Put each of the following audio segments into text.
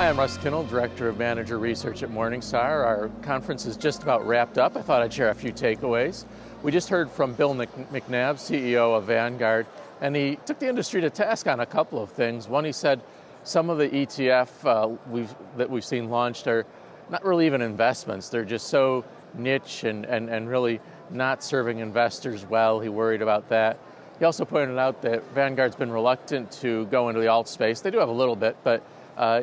Hi, I'm Russ Kinnel, Director of Manager Research at Morningstar. Our conference is just about wrapped up. I thought I'd share a few takeaways. We just heard from Bill McNabb, CEO of Vanguard, and he took the industry to task on a couple of things. One, he said some of the ETF that we've seen launched are not really even investments. They're just so niche and really not serving investors well. He worried about that. He also pointed out that Vanguard's been reluctant to go into the alt space. They do have a little bit, but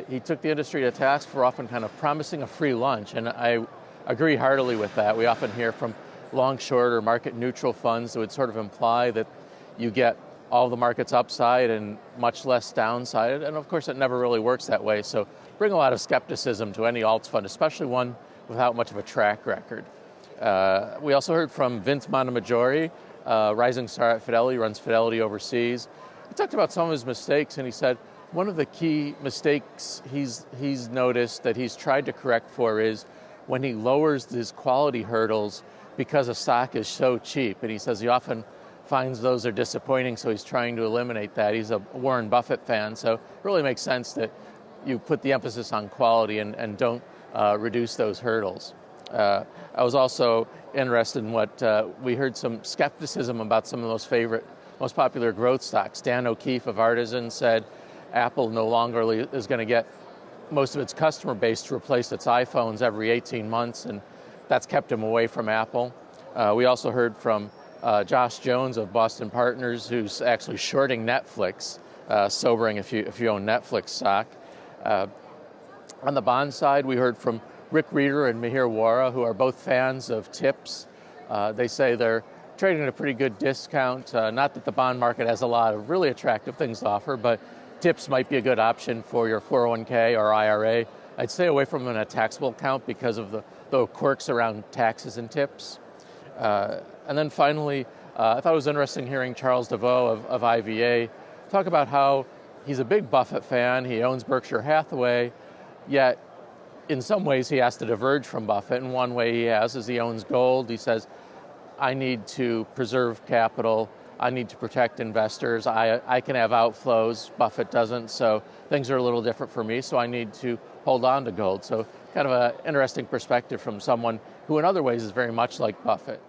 he took the industry to task for often kind of promising a free lunch, and I agree heartily with that. We often hear from long, short, or market-neutral funds that would sort of imply that you get all the market's upside and much less downside, and of course it never really works that way. So bring a lot of skepticism to any alts fund, especially one without much of a track record. We also heard from Vince Montemaggiore, rising star at Fidelity, runs Fidelity overseas. He talked about some of his mistakes, and he said one of the key mistakes he's noticed that he's tried to correct for is when he lowers his quality hurdles because a stock is so cheap. And he says he often finds those are disappointing, so he's trying to eliminate that. He's a Warren Buffett fan, so it really makes sense that you put the emphasis on quality and don't reduce those hurdles. I was also interested in what we heard some skepticism about some of those most popular growth stocks. Dan O'Keefe of Artisan said Apple no longer is going to get most of its customer base to replace its iPhones every 18 months, and that's kept him away from Apple. We also heard from Josh Jones of Boston Partners, who's actually shorting Netflix, sobering if you own Netflix stock. On the bond side, we heard from Rick Reeder and Mihir Wara, who are both fans of TIPS. They say they're trading at a pretty good discount. Not that the bond market has a lot of really attractive things to offer, but TIPS might be a good option for your 401k or IRA. I'd stay away from them in a taxable account because of the quirks around taxes and TIPS. And then finally, I thought it was interesting hearing Charles DeVoe of IVA talk about how he's a big Buffett fan. He owns Berkshire Hathaway, yet in some ways he has to diverge from Buffett. And one way he has is he owns gold. He says, I need to preserve capital. I need to protect investors. I can have outflows. Buffett doesn't, so things are a little different for me, so I need to hold on to gold. So kind of an interesting perspective from someone who in other ways is very much like Buffett.